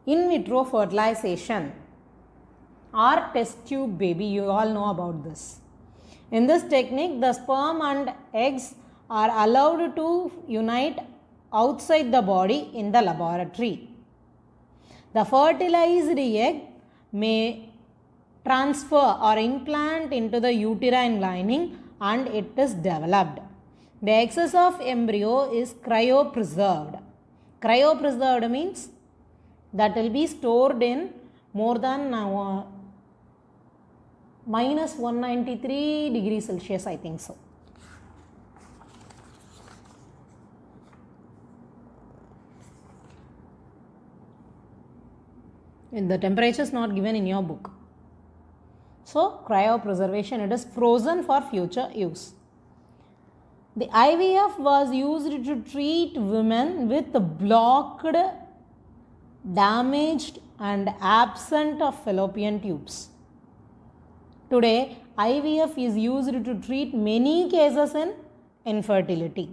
In vitro fertilization or test tube baby, you all know about this. In this technique, the sperm and eggs are allowed to unite outside the body in the laboratory. The fertilized egg may transfer or implant into the uterine lining and it is developed. The excess of embryo is cryopreserved. Cryopreserved means that will be stored in more than minus 193 degrees Celsius, I think so. The temperature is not given in your book. So cryopreservation, it is frozen for future use. The IVF was used to treat women with blocked, damaged and absent of fallopian tubes. Today, IVF is used to treat many cases in infertility.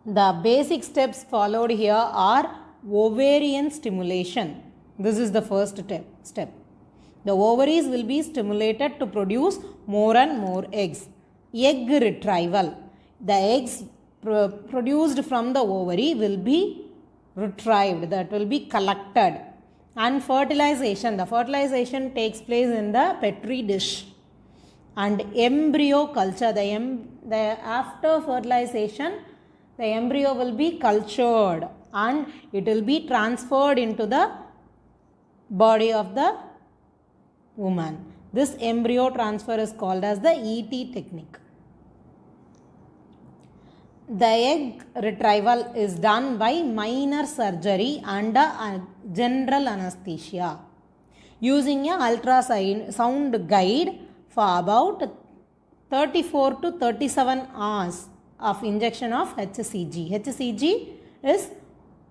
The basic steps followed here are ovarian stimulation. This is the first step. The ovaries will be stimulated to produce more and more eggs. Egg retrieval. The eggs produced from the ovary will be retrieved, that will be collected. And fertilization. The fertilization takes place in the petri dish. And embryo culture. After fertilization, the embryo will be cultured and it will be transferred into the body of the woman. This embryo transfer is called as the ET technique. The egg retrieval is done by minor surgery under general anesthesia using a ultrasound guide for about 34 to 37 hours of injection of HCG. HCG is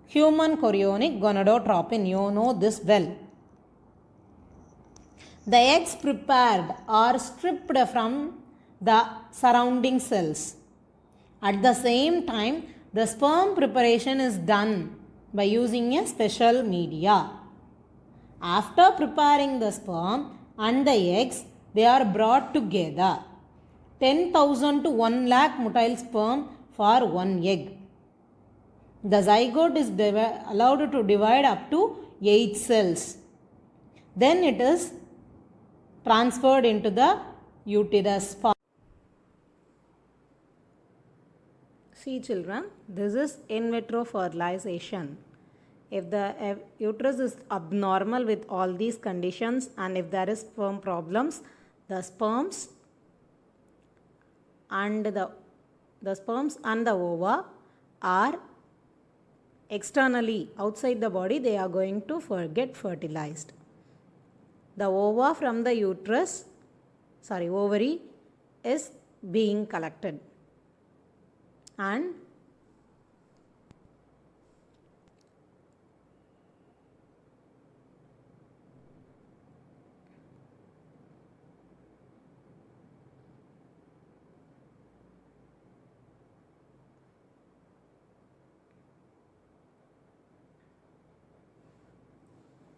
human chorionic gonadotropin. You know this well. The eggs prepared are stripped from the surrounding cells. At the same time, the sperm preparation is done by using a special media. After preparing the sperm and the eggs, they are brought together. 10,000 to 1 lakh motile sperm for one egg. The zygote is allowed to divide up to 8 cells. Then it is transferred into the uterus. See children, this is in vitro fertilization. If the uterus is abnormal with all these conditions and if there is sperm problems, the sperms and the ova are externally outside the body, they are going to get fertilized. The ova from the ovary is being collected and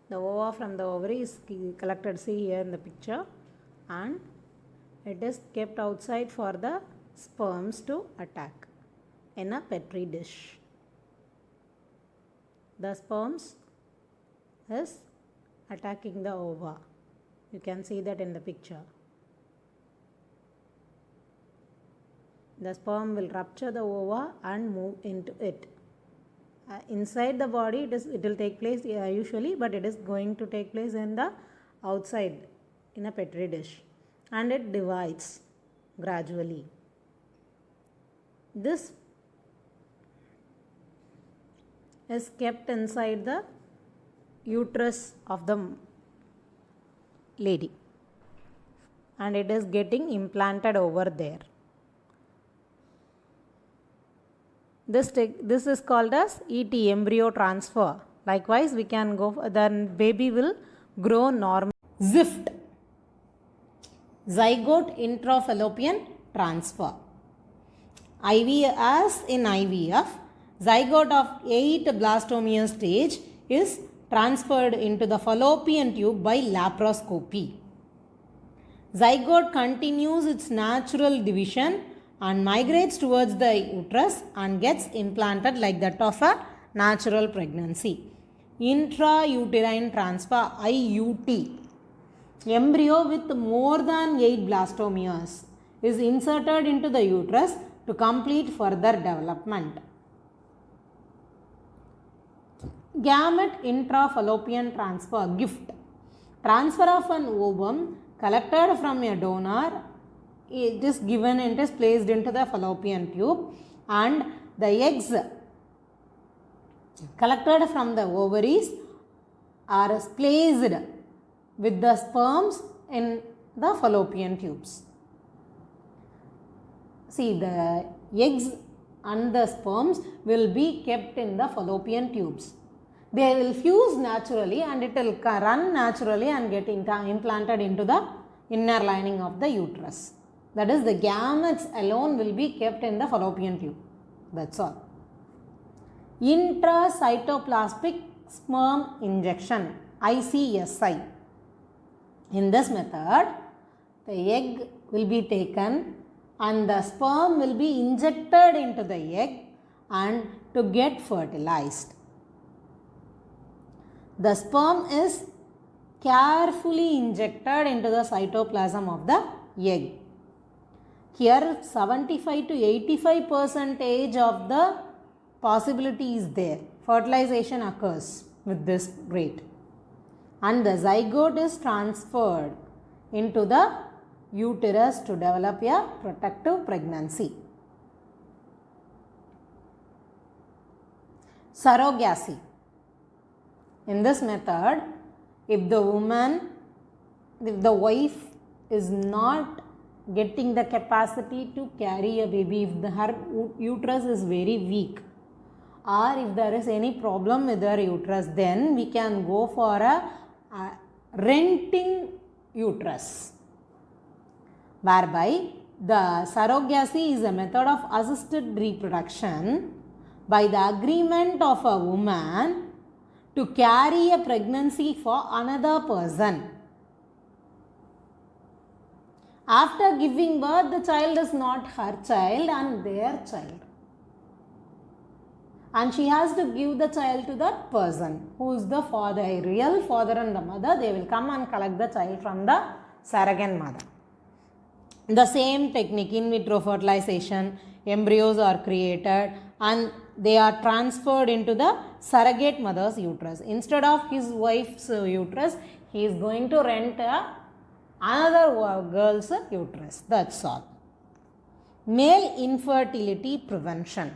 the ova from the ovary is collected, see here in the picture, and it is kept outside for the sperms to attack in a petri dish. The sperms is attacking the ova. You can see that in the picture. The sperm will rupture the ova and move into it. Inside the body it will take place usually, but it is going to take place in the outside in a petri dish, and it divides gradually. This is kept inside the uterus of the lady and it is getting implanted over there. This is called as ET, embryo transfer. Likewise, we can go, then baby will grow normal. ZIFT, zygote intrafallopian transfer. As in IVF, zygote of 8 blastomere stage is transferred into the fallopian tube by laparoscopy. Zygote continues its natural division and migrates towards the uterus and gets implanted like that of a natural pregnancy. Intrauterine transfer, IUT. Embryo with more than 8 blastomeres is inserted into the uterus to complete further development. Gamete intrafallopian transfer, GIFT. Transfer of an ovum collected from a donor, it is given and is placed into the fallopian tube, and the eggs collected from the ovaries are placed with the sperms in the fallopian tubes. See, the eggs and the sperms will be kept in the fallopian tubes. They will fuse naturally and it will run naturally and get implanted into the inner lining of the uterus. That is, the gametes alone will be kept in the fallopian tube. That's all. Intracytoplasmic sperm injection, ICSI. In this method, the egg will be taken and the sperm will be injected into the egg and to get fertilized. The sperm is carefully injected into the cytoplasm of the egg. Here 75 to 85% of the possibility is there. Fertilization occurs with this rate. And the zygote is transferred into the uterus to develop a protective pregnancy. Surrogacy. In this method, if the wife is not getting the capacity to carry a baby, if her uterus is very weak, or if there is any problem with her uterus, then we can go for a renting uterus, whereby the surrogacy is a method of assisted reproduction by the agreement of a woman to carry a pregnancy for another person. After giving birth, the child is not her child and their child. And she has to give the child to that person who is the father, a real father and the mother. They will come and collect the child from the surrogate mother. The same technique, in vitro fertilization, embryos are created and they are transferred into the surrogate mother's uterus. Instead of his wife's uterus, he is going to rent another girl's uterus. That's all. Male infertility prevention.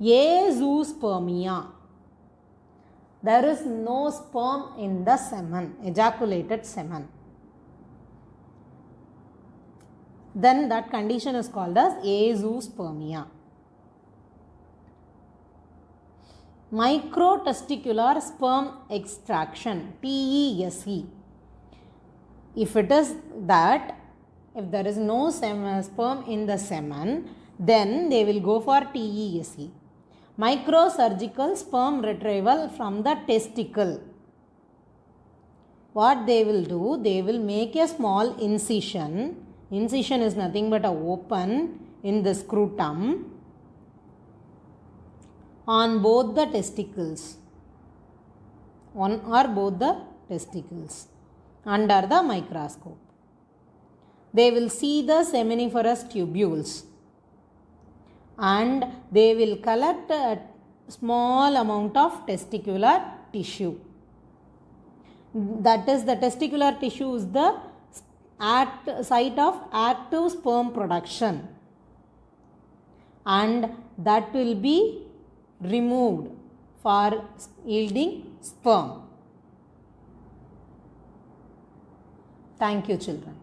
Azoospermia. There is no sperm in the semen, ejaculated semen. Then that condition is called as azoospermia. Microtesticular sperm extraction, TESE. If it is that, if there is no sperm in the semen, then they will go for TESE. Microsurgical sperm retrieval from the testicle. What they will do, they will make a small incision. Incision is nothing but a open in the scrotum on both the testicles, one or both the testicles, under the microscope. They will see the seminiferous tubules and they will collect a small amount of testicular tissue. That is, the testicular tissue is the site of active sperm production, and that will be removed for yielding sperm. Thank you, children.